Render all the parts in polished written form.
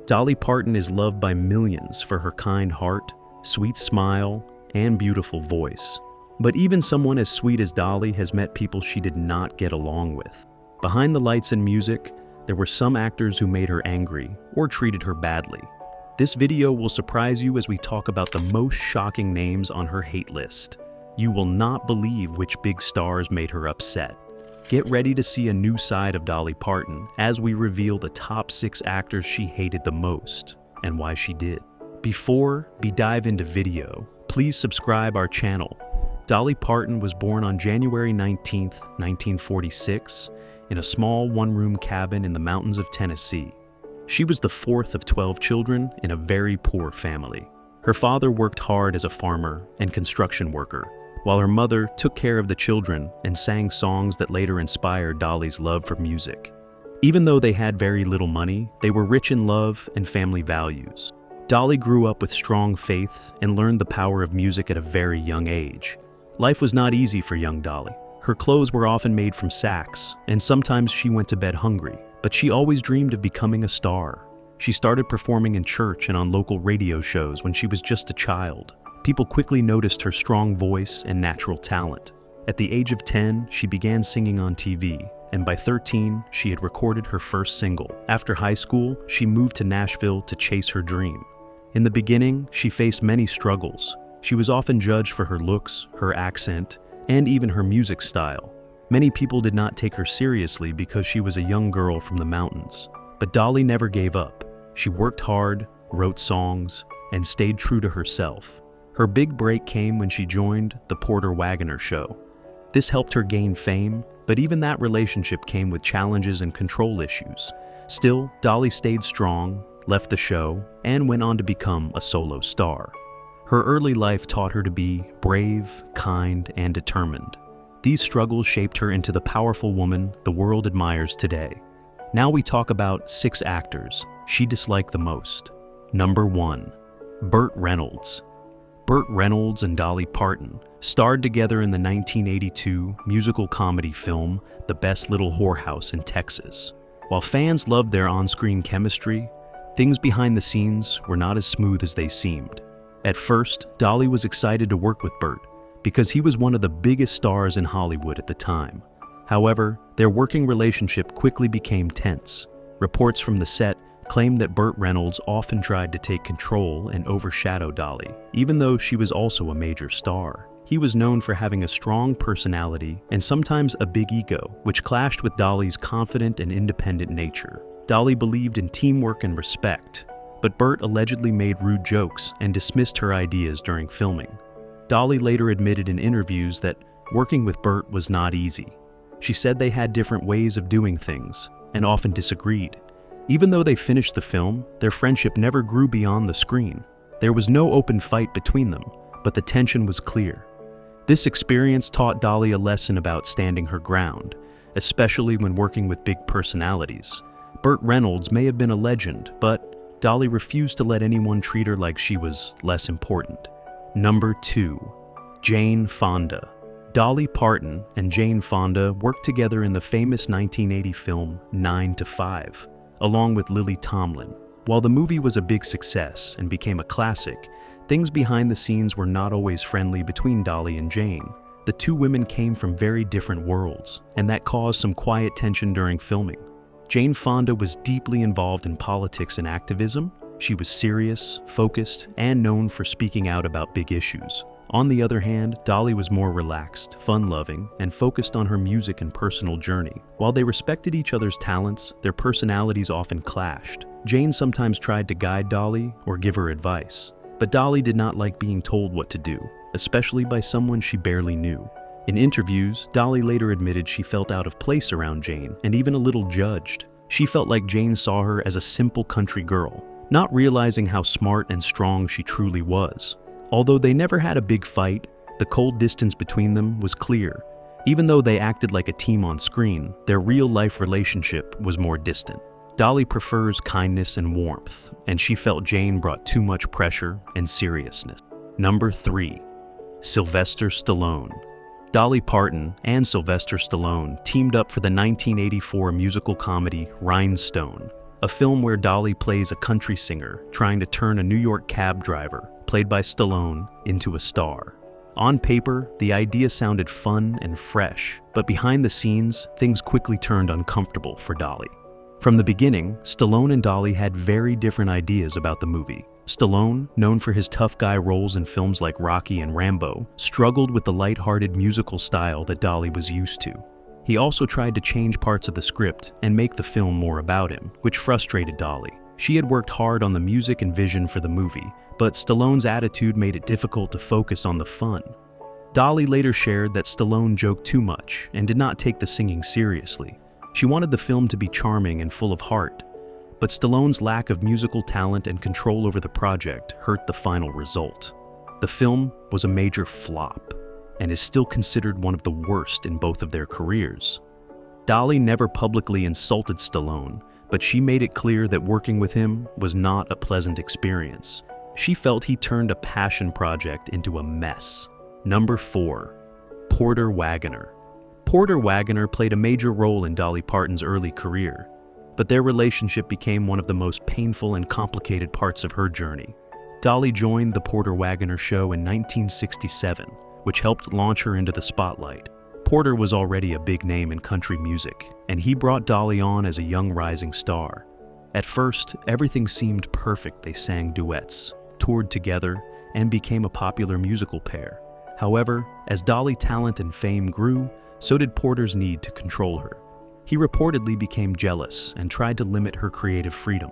Dolly Parton is loved by millions for her kind heart, sweet smile, and beautiful voice. But even someone as sweet as Dolly has met people she did not get along with. Behind the lights and music, there were some actors who made her angry or treated her badly. This video will surprise you as we talk about the most shocking names on her hate list. You will not believe which big stars made her upset. Get ready to see a new side of Dolly Parton as we reveal the top 6 actors she hated the most and why she did. Before we dive into video, please subscribe our channel. Dolly Parton was born on January 19, 1946, in a small one-room cabin in the mountains of Tennessee. She was the 4th of 12 children in a very poor family. Her father worked hard as a farmer and construction worker, while her mother took care of the children and sang songs that later inspired Dolly's love for music. Even though they had very little money, they were rich in love and family values. Dolly grew up with strong faith and learned the power of music at a very young age. Life was not easy for young Dolly. Her clothes were often made from sacks, and sometimes she went to bed hungry, but she always dreamed of becoming a star. She started performing in church and on local radio shows when she was just a child. People quickly noticed her strong voice and natural talent. At the age of 10, she began singing on TV, and by 13, she had recorded her first single. After high school, she moved to Nashville to chase her dream. In the beginning, she faced many struggles. She was often judged for her looks, her accent, and even her music style. Many people did not take her seriously because she was a young girl from the mountains. But Dolly never gave up. She worked hard, wrote songs, and stayed true to herself. Her big break came when she joined the Wagner show. This helped her gain fame, but even that relationship came with challenges and control issues. Still, Dolly stayed strong, left the show, and went on to become a solo star. Her early life taught her to be brave, kind, and determined. These struggles shaped her into the powerful woman the world admires today. Now we talk about 6 actors she disliked the most. Number 1. Bert Reynolds. Bert Reynolds and Dolly Parton starred together in the 1982 musical comedy film The Best Little Whorehouse in Texas. While fans loved their on-screen chemistry, things behind the scenes were not as smooth as they seemed. At first, Dolly was excited to work with Bert because he was one of the biggest stars in Hollywood at the time. However, their working relationship quickly became tense. Reports from the set claimed that Bert Reynolds often tried to take control and overshadow Dolly, even though she was also a major star. He was known for having a strong personality and sometimes a big ego, which clashed with Dolly's confident and independent nature. Dolly believed in teamwork and respect, but Bert allegedly made rude jokes and dismissed her ideas during filming. Dolly later admitted in interviews that working with Bert was not easy. She said they had different ways of doing things and often disagreed. Even though they finished the film, their friendship never grew beyond the screen. There was no open fight between them, but the tension was clear. This experience taught Dolly a lesson about standing her ground, especially when working with big personalities. Bert Reynolds may have been a legend, but Dolly refused to let anyone treat her like she was less important. Number 2. Jane Fonda. Dolly Parton and Jane Fonda worked together in the famous 1980 film 9 to 5, along with Lily Tomlin. While the movie was a big success and became a classic, things behind the scenes were not always friendly between Dolly and Jane. The two women came from very different worlds, and that caused some quiet tension during filming. Jane Fonda was deeply involved in politics and activism. She was serious, focused, and known for speaking out about big issues. On the other hand, Dolly was more relaxed, fun-loving, and focused on her music and personal journey. While they respected each other's talents, their personalities often clashed. Jane sometimes tried to guide Dolly or give her advice, but Dolly did not like being told what to do, especially by someone she barely knew. In interviews, Dolly later admitted she felt out of place around Jane and even a little judged. She felt like Jane saw her as a simple country girl, not realizing how smart and strong she truly was. Although they never had a big fight, the cold distance between them was clear. Even though they acted like a team on screen, their real-life relationship was more distant. Dolly prefers kindness and warmth, and she felt Jane brought too much pressure and seriousness. Number 3. Sylvester Stallone. Dolly Parton and Sylvester Stallone teamed up for the 1984 musical comedy Rhinestone, a film where Dolly plays a country singer trying to turn a New York cab driver, played by Stallone, into a star. On paper, the idea sounded fun and fresh, but behind the scenes, things quickly turned uncomfortable for Dolly. From the beginning, Stallone and Dolly had very different ideas about the movie. Stallone, known for his tough guy roles in films like Rocky and Rambo, struggled with the lighthearted musical style that Dolly was used to. He also tried to change parts of the script and make the film more about him, which frustrated Dolly. She had worked hard on the music and vision for the movie, but Stallone's attitude made it difficult to focus on the fun. Dolly later shared that Stallone joked too much and did not take the singing seriously. She wanted the film to be charming and full of heart, but Stallone's lack of musical talent and control over the project hurt the final result. The film was a major flop and is still considered one of the worst in both of their careers. Dolly never publicly insulted Stallone, but she made it clear that working with him was not a pleasant experience. She felt he turned a passion project into a mess. Number 4. Porter Wagner. Porter Wagner played a major role in Dolly Parton's early career, but their relationship became one of the most painful and complicated parts of her journey. Dolly joined the Porter Wagner Show in 1967, which helped launch her into the spotlight. Porter was already a big name in country music, and he brought Dolly on as a young rising star. At first, everything seemed perfect. They sang duets, toured together, and became a popular musical pair. However, as Dolly's talent and fame grew, so did Porter's need to control her. He reportedly became jealous and tried to limit her creative freedom.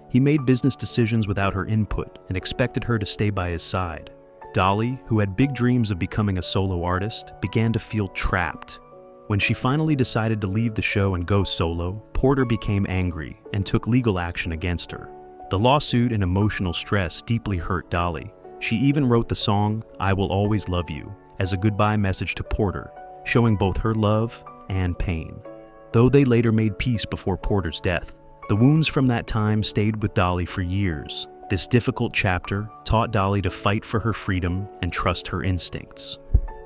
He made business decisions without her input and expected her to stay by his side. Dolly, who had big dreams of becoming a solo artist, began to feel trapped. When she finally decided to leave the show and go solo, Porter became angry and took legal action against her. The lawsuit and emotional stress deeply hurt Dolly. She even wrote the song, "I Will Always Love You," as a goodbye message to Porter, showing both her love and pain. Though they later made peace before Porter's death, the wounds from that time stayed with Dolly for years. This difficult chapter taught Dolly to fight for her freedom and trust her instincts.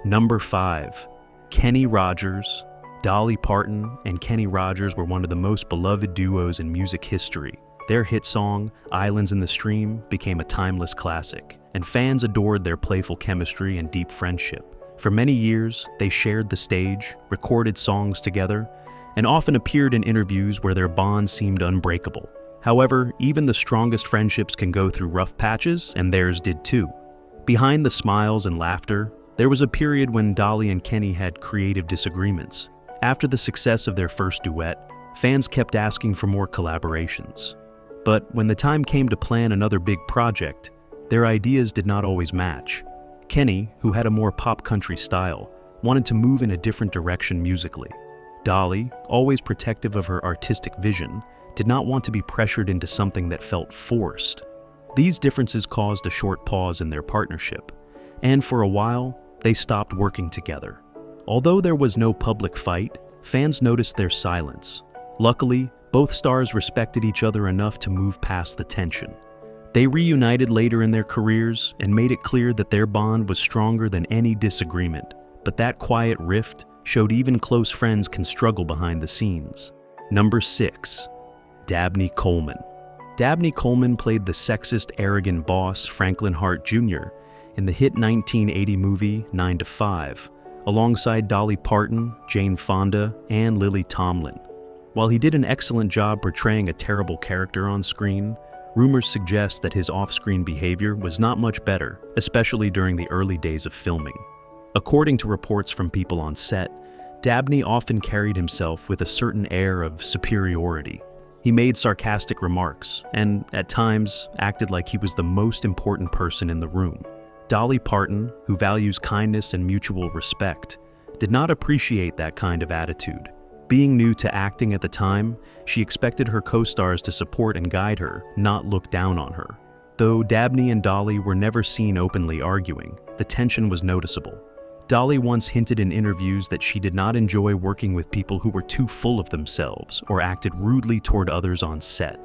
Number 5. Kenny Rogers. Dolly Parton and Kenny Rogers were one of the most beloved duos in music history. Their hit song, "Islands in the Stream," became a timeless classic, and fans adored their playful chemistry and deep friendship. For many years, they shared the stage, recorded songs together, and often appeared in interviews where their bond seemed unbreakable. However, even the strongest friendships can go through rough patches, and theirs did too. Behind the smiles and laughter, there was a period when Dolly and Kenny had creative disagreements. After the success of their first duet, fans kept asking for more collaborations. But when the time came to plan another big project, their ideas did not always match. Kenny, who had a more pop country style, wanted to move in a different direction musically. Dolly, always protective of her artistic vision, did not want to be pressured into something that felt forced. These differences caused a short pause in their partnership, and for a while, they stopped working together. Although there was no public fight, fans noticed their silence. Luckily, both stars respected each other enough to move past the tension. They reunited later in their careers and made it clear that their bond was stronger than any disagreement. But that quiet rift showed even close friends can struggle behind the scenes. Number 6. Dabney Coleman. Dabney Coleman played the sexist, arrogant boss Franklin Hart Jr. in the hit 1980 movie 9 to 5, alongside Dolly Parton, Jane Fonda, and Lily Tomlin. While he did an excellent job portraying a terrible character on screen, rumors suggest that his off-screen behavior was not much better, especially during the early days of filming. According to reports from people on set, Dabney often carried himself with a certain air of superiority. He made sarcastic remarks and, at times, acted like he was the most important person in the room. Dolly Parton, who values kindness and mutual respect, did not appreciate that kind of attitude. Being new to acting at the time, she expected her co-stars to support and guide her, not look down on her. Though Dabney and Dolly were never seen openly arguing, the tension was noticeable. Dolly once hinted in interviews that she did not enjoy working with people who were too full of themselves or acted rudely toward others on set.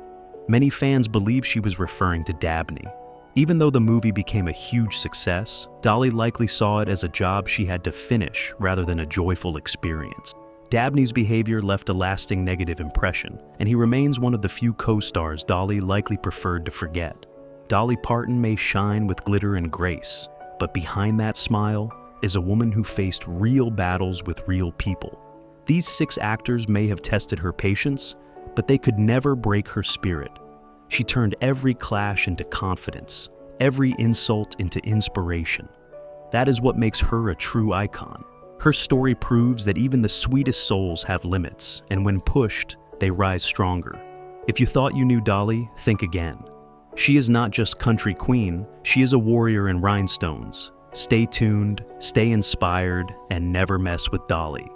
Many fans believe she was referring to Dabney. Even though the movie became a huge success, Dolly likely saw it as a job she had to finish rather than a joyful experience. Dabney's behavior left a lasting negative impression, and he remains one of the few co-stars Dolly likely preferred to forget. Dolly Parton may shine with glitter and grace, but behind that smile is a woman who faced real battles with real people. These 6 actors may have tested her patience, but they could never break her spirit. She turned every clash into confidence, every insult into inspiration. That is what makes her a true icon. Her story proves that even the sweetest souls have limits, and when pushed, they rise stronger. If you thought you knew Dolly, think again. She is not just country queen, she is a warrior in rhinestones. Stay tuned, stay inspired, and never mess with Dolly.